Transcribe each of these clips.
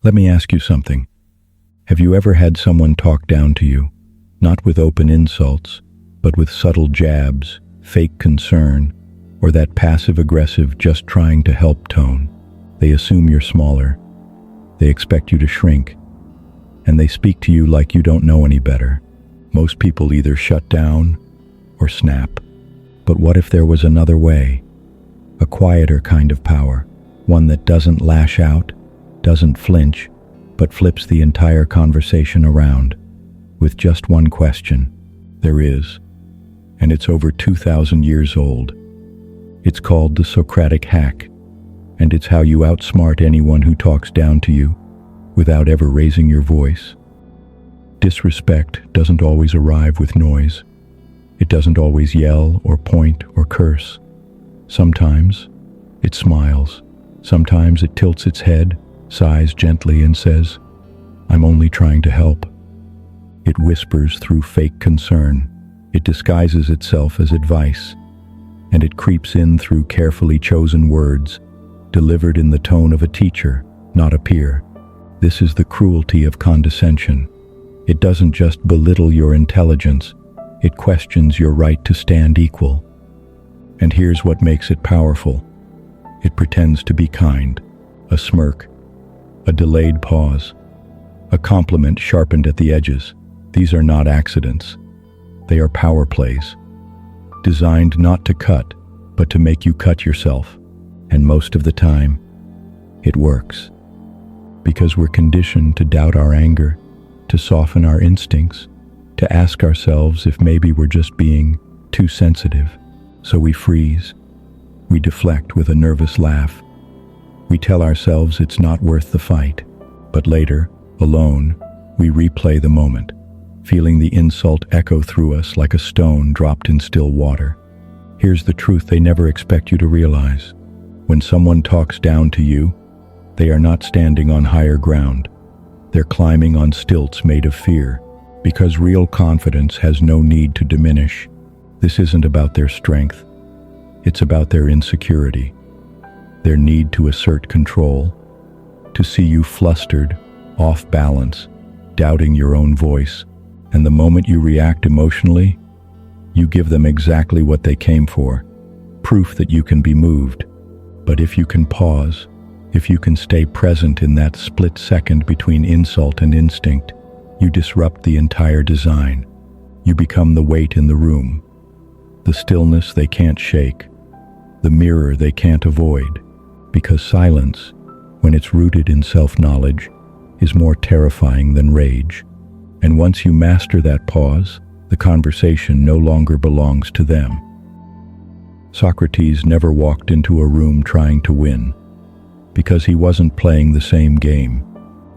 Let me ask you something. Have you ever had someone talk down to you, not with open insults, but with subtle jabs, fake concern, or that passive-aggressive just trying to help tone? They assume you're smaller. They expect you to shrink. And they speak to you like you don't know any better. Most people either shut down or snap. But what if there was another way? A quieter kind of power, one that doesn't lash out, doesn't flinch, but flips the entire conversation around with just one question. There is, and it's over 2,000 years old. It's called the Socratic hack, and it's how you outsmart anyone who talks down to you without ever raising your voice. Disrespect doesn't always arrive with noise. It doesn't always yell or point or curse. Sometimes it smiles. Sometimes it tilts its head, sighs gently, and says, "I'm only trying to help." It whispers through fake concern. It disguises itself as advice. And it creeps in through carefully chosen words, delivered in the tone of a teacher, not a peer. This is the cruelty of condescension. It doesn't just belittle your intelligence, it questions your right to stand equal. And here's what makes it powerful. It pretends to be kind. A smirk, a delayed pause, a compliment sharpened at the edges. These are not accidents. They are power plays, designed not to cut, but to make you cut yourself. And most of the time, it works. Because we're conditioned to doubt our anger, to soften our instincts, to ask ourselves if maybe we're just being too sensitive. So we freeze. We deflect with a nervous laugh. We tell ourselves it's not worth the fight. But later, alone, we replay the moment, feeling the insult echo through us like a stone dropped in still water. Here's the truth they never expect you to realize. When someone talks down to you, they are not standing on higher ground. They're climbing on stilts made of fear, because real confidence has no need to diminish. This isn't about their strength. It's about their insecurity, their need to assert control, to see you flustered, off balance, doubting your own voice. And the moment you react emotionally, you give them exactly what they came for, proof that you can be moved. But if you can pause, if you can stay present in that split second between insult and instinct, you disrupt the entire design. You become the weight in the room, the stillness they can't shake, the mirror they can't avoid, because silence, when it's rooted in self-knowledge, is more terrifying than rage. And once you master that pause, the conversation no longer belongs to them. Socrates never walked into a room trying to win, because he wasn't playing the same game.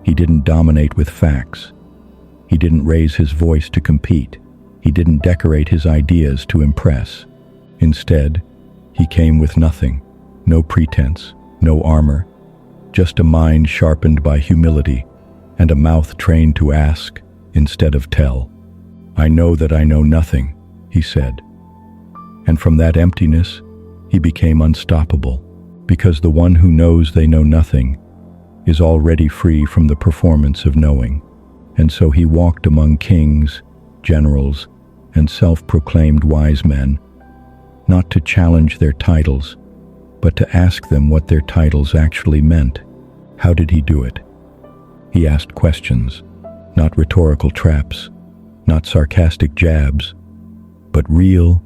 He didn't dominate with facts. He didn't raise his voice to compete. He didn't decorate his ideas to impress. Instead, he came with nothing, no pretense, no armor, just a mind sharpened by humility and a mouth trained to ask instead of tell. "I know that I know nothing," he said. And from that emptiness, he became unstoppable, because the one who knows they know nothing is already free from the performance of knowing. And so he walked among kings, generals, and self-proclaimed wise men, not to challenge their titles, but to ask them what their titles actually meant. How did he do it? He asked questions, not rhetorical traps, not sarcastic jabs, but real,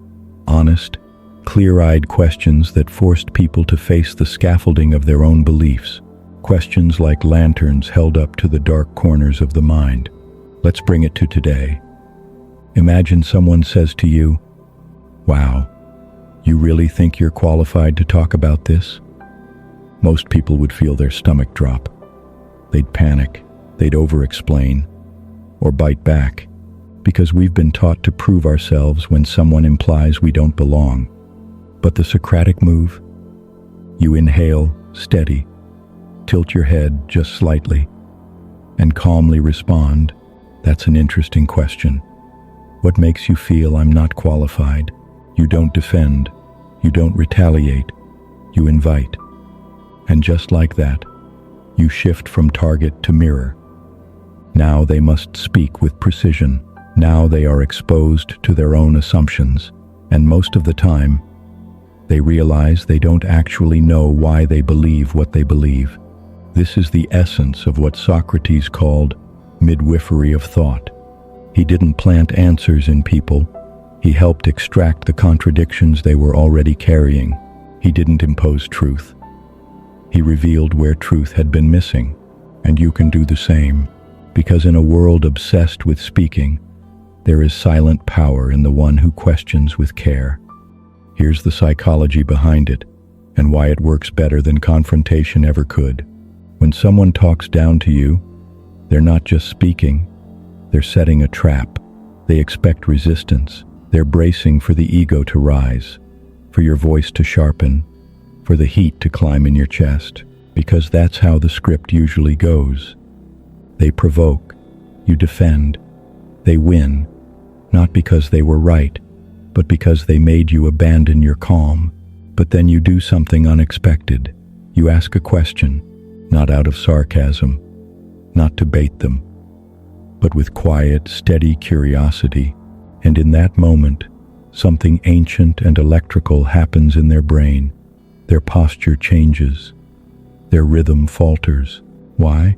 honest, clear-eyed questions that forced people to face the scaffolding of their own beliefs. Questions like lanterns held up to the dark corners of the mind. Let's bring it to today. Imagine someone says to you, "Wow, you really think you're qualified to talk about this?" Most people would feel their stomach drop. They'd panic, they'd over-explain, or bite back, because we've been taught to prove ourselves when someone implies we don't belong. But the Socratic move? You inhale, steady, tilt your head just slightly, and calmly respond, "That's an interesting question. What makes you feel I'm not qualified?" You don't defend, you don't retaliate, you invite. And just like that, You shift from target to mirror. Now they must speak with precision. Now they are exposed to their own assumptions, and most of the time, they realize they don't actually know why they believe what they believe. This is the essence of what Socrates called midwifery of thought. He didn't plant answers in people. He helped extract the contradictions they were already carrying. He didn't impose truth. He revealed where truth had been missing, and you can do the same, because in a world obsessed with speaking, there is silent power in the one who questions with care. Here's the psychology behind it, and why it works better than confrontation ever could. When someone talks down to you, they're not just speaking, they're setting a trap. They expect resistance. They're bracing for the ego to rise, for your voice to sharpen, for the heat to climb in your chest, because that's how the script usually goes. They provoke, you defend, they win, not because they were right, but because they made you abandon your calm. But then you do something unexpected. You ask a question, not out of sarcasm, not to bait them, but with quiet, steady curiosity. And in that moment, something ancient and electrical happens in their brain. Their posture changes. Their rhythm falters. Why?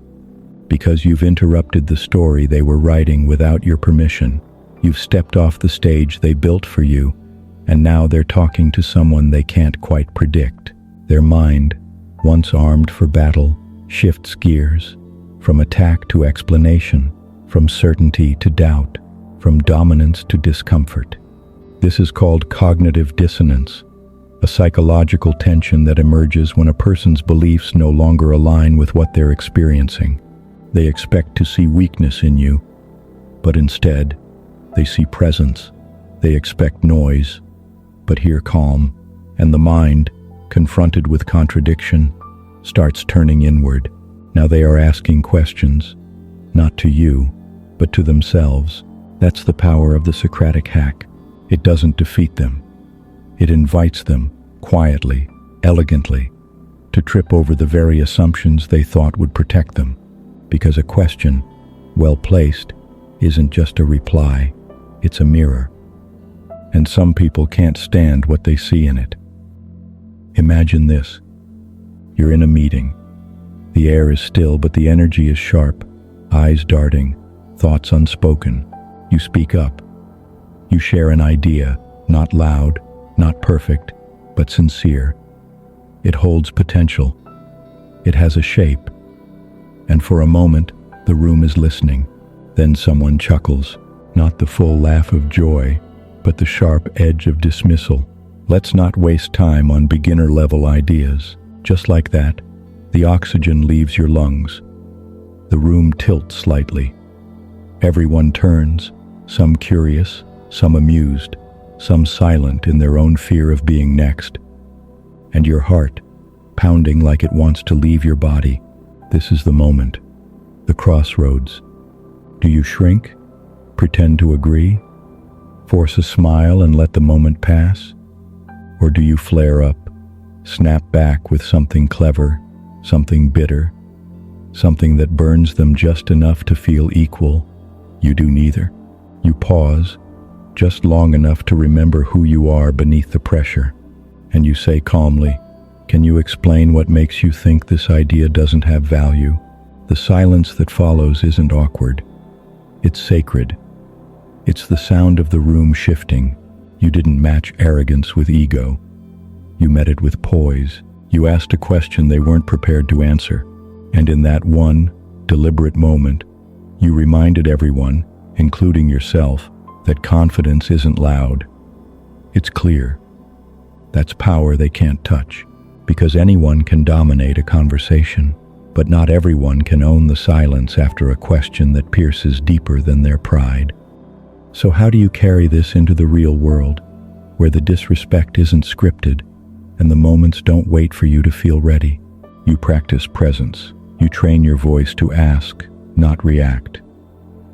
Because you've interrupted the story they were writing without your permission. You've stepped off the stage they built for you, and now they're talking to someone they can't quite predict. Their mind, once armed for battle, shifts gears, from attack to explanation, from certainty to doubt, from dominance to discomfort. This is called cognitive dissonance, a psychological tension that emerges when a person's beliefs no longer align with what they're experiencing. They expect to see weakness in you, but instead, they see presence. They expect noise, but hear calm, and the mind, confronted with contradiction, starts turning inward. Now they are asking questions, not to you, but to themselves. That's the power of the Socratic hack. It doesn't defeat them. It invites them, quietly, elegantly, to trip over the very assumptions they thought would protect them. Because a question, well placed, isn't just a reply, it's a mirror. And some people can't stand what they see in it. Imagine this. You're in a meeting. The air is still, but the energy is sharp, eyes darting, thoughts unspoken. You speak up. You share an idea, not loud, not perfect, but sincere. It holds potential. It has a shape. And for a moment, the room is listening. Then someone chuckles, not the full laugh of joy, but the sharp edge of dismissal. Let's not waste time on beginner-level ideas. Just like that, the oxygen leaves your lungs. The room tilts slightly. Everyone turns, some curious, some amused, some silent in their own fear of being next. And your heart, pounding like it wants to leave your body. This is the moment, the crossroads. Do you shrink? Pretend to agree? Force a smile and let the moment pass? Or do you flare up, snap back with something clever, something bitter, something that burns them just enough to feel equal? You do neither. You pause, just long enough to remember who you are beneath the pressure, and you say calmly, "Can you explain what makes you think this idea doesn't have value?" The silence that follows isn't awkward. It's sacred. It's the sound of the room shifting. You didn't match arrogance with ego. You met it with poise. You asked a question they weren't prepared to answer. And in that one deliberate moment, you reminded everyone, including yourself, that confidence isn't loud. It's clear. That's power they can't touch. Because anyone can dominate a conversation, but not everyone can own the silence after a question that pierces deeper than their pride. So how do you carry this into the real world, where the disrespect isn't scripted and the moments don't wait for you to feel ready? You practice presence. You train your voice to ask, not react.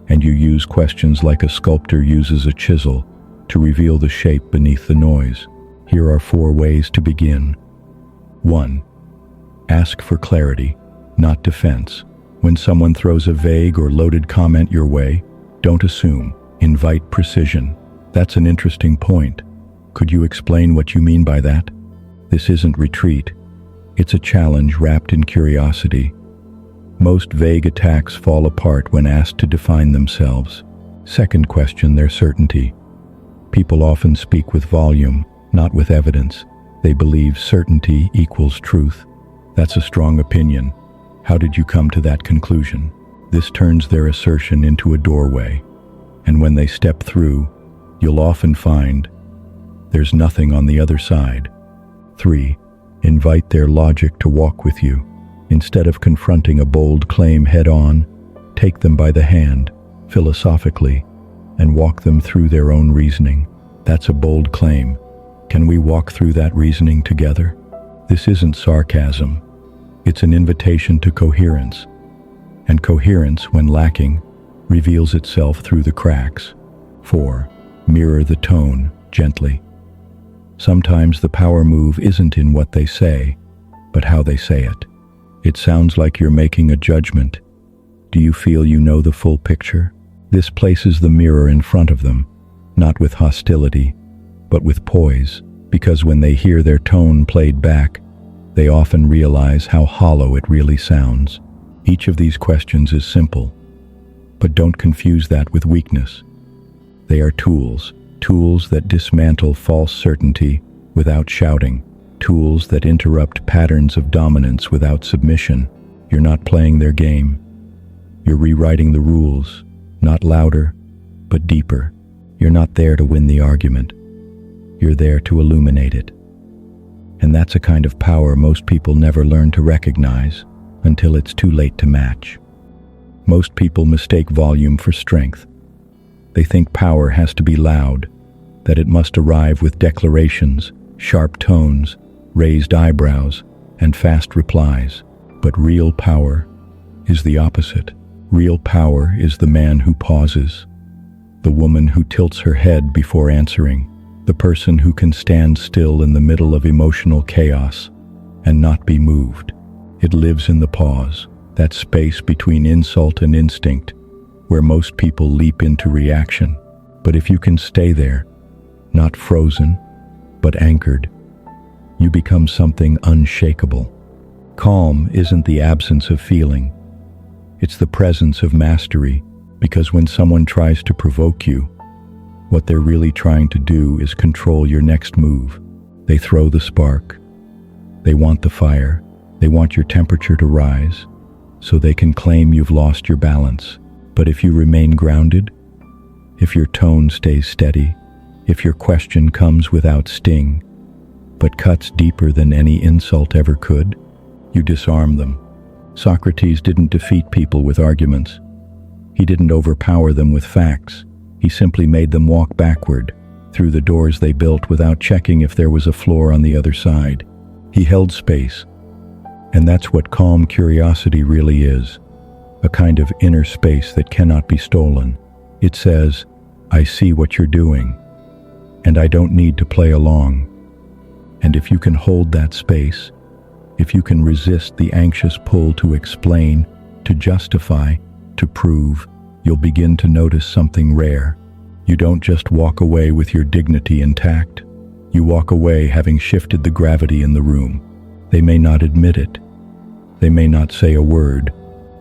And you use questions like a sculptor uses a chisel to reveal the shape beneath the noise. Here are 4 ways to begin. 1. Ask for clarity, not defense. When someone throws a vague or loaded comment your way, don't assume. Invite precision. That's an interesting point. Could you explain what you mean by that? This isn't retreat. It's a challenge wrapped in curiosity. Most vague attacks fall apart when asked to define themselves. Second, question their certainty. People often speak with volume, not with evidence. They believe certainty equals truth. That's a strong opinion. How did you come to that conclusion? This turns their assertion into a doorway. And when they step through, you'll often find there's nothing on the other side. 3. Invite their logic to walk with you. Instead of confronting a bold claim head-on, take them by the hand, philosophically, and walk them through their own reasoning. That's a bold claim. Can we walk through that reasoning together? This isn't sarcasm. It's an invitation to coherence. And coherence, when lacking, reveals itself through the cracks. 4. Mirror the tone, gently. Sometimes the power move isn't in what they say, but how they say it. It sounds like you're making a judgment. Do you feel you know the full picture? This places the mirror in front of them, not with hostility, but with poise, because when they hear their tone played back, they often realize how hollow it really sounds. Each of these questions is simple, but don't confuse that with weakness. They are tools that dismantle false certainty without shouting, tools that interrupt patterns of dominance without submission. You're not playing their game. You're rewriting the rules, not louder, but deeper. You're not there to win the argument. You're there to illuminate it. And that's a kind of power most people never learn to recognize until it's too late to match. Most people mistake volume for strength. They think power has to be loud, that it must arrive with declarations, sharp tones, raised eyebrows, and fast replies. But real power is the opposite. Real power is the man who pauses, the woman who tilts her head before answering, the person who can stand still in the middle of emotional chaos and not be moved. It lives in the pause, that space between insult and instinct, where most people leap into reaction. But if you can stay there, not frozen, but anchored, you become something unshakable. Calm isn't the absence of feeling. It's the presence of mastery, because when someone tries to provoke you, what they're really trying to do is control your next move. They throw the spark. They want the fire. They want your temperature to rise, so they can claim you've lost your balance. But if you remain grounded, if your tone stays steady, if your question comes without sting, but cuts deeper than any insult ever could, you disarm them. Socrates didn't defeat people with arguments. He didn't overpower them with facts. He simply made them walk backward through the doors they built without checking if there was a floor on the other side. He held space. And that's what calm curiosity really is, a kind of inner space that cannot be stolen. It says, I see what you're doing, and I don't need to play along. And if you can hold that space, if you can resist the anxious pull to explain, to justify, to prove, you'll begin to notice something rare. You don't just walk away with your dignity intact. You walk away having shifted the gravity in the room. They may not admit it. They may not say a word,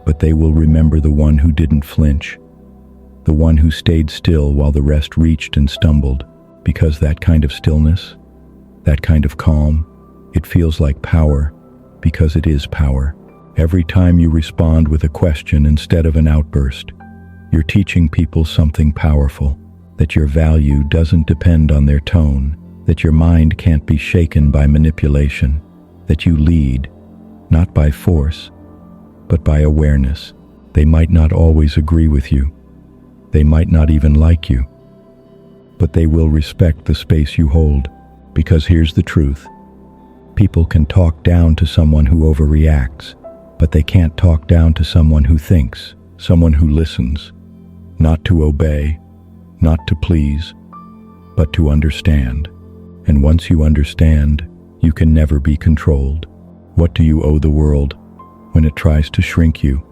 but they will remember the one who didn't flinch, the one who stayed still while the rest reached and stumbled, because that kind of stillness, that kind of calm, it feels like power, because it is power. Every time you respond with a question instead of an outburst, you're teaching people something powerful, that your value doesn't depend on their tone, that your mind can't be shaken by manipulation, that you lead, not by force, but by awareness. They might not always agree with you. They might not even like you. But they will respect the space you hold, because here's the truth. People can talk down to someone who overreacts, but they can't talk down to someone who thinks, someone who listens, not to obey, not to please, but to understand. And once you understand, you can never be controlled. What do you owe the world? when it tries to shrink you.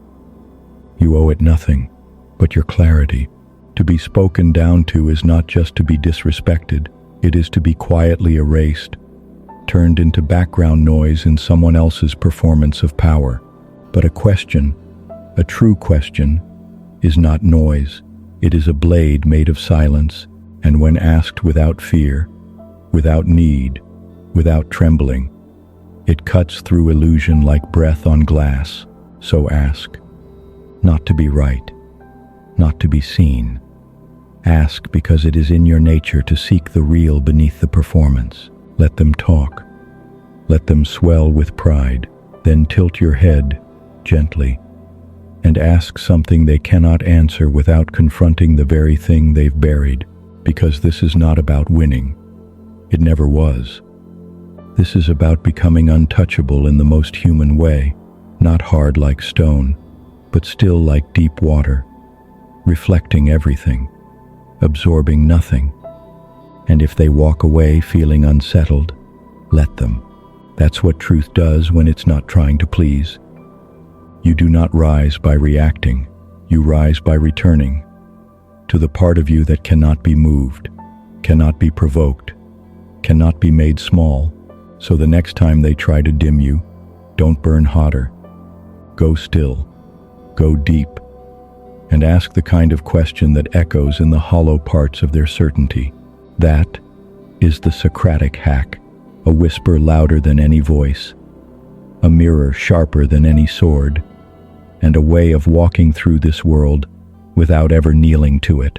You owe it nothing but your clarity. To be spoken down to is not just to be disrespected, it is to be quietly erased, turned into background noise in someone else's performance of power. But a question, a true question, is not noise. It is a blade made of silence, and when asked without fear, without need, without trembling, it cuts through illusion like breath on glass. So ask, not to be right, not to be seen. Ask because it is in your nature to seek the real beneath the performance. Let them talk. Let them swell with pride. Then tilt your head gently and ask something they cannot answer without confronting the very thing they've buried. Because this is not about winning. It never was. This is about becoming untouchable in the most human way, not hard like stone, but still like deep water, reflecting everything, absorbing nothing. And if they walk away feeling unsettled, let them. That's what truth does when it's not trying to please. You do not rise by reacting, you rise by returning to the part of you that cannot be moved, cannot be provoked, cannot be made small. So the next time they try to dim you, don't burn hotter. Go still, go deep, and ask the kind of question that echoes in the hollow parts of their certainty. That is the Socratic hack, a whisper louder than any voice, a mirror sharper than any sword, and a way of walking through this world without ever kneeling to it.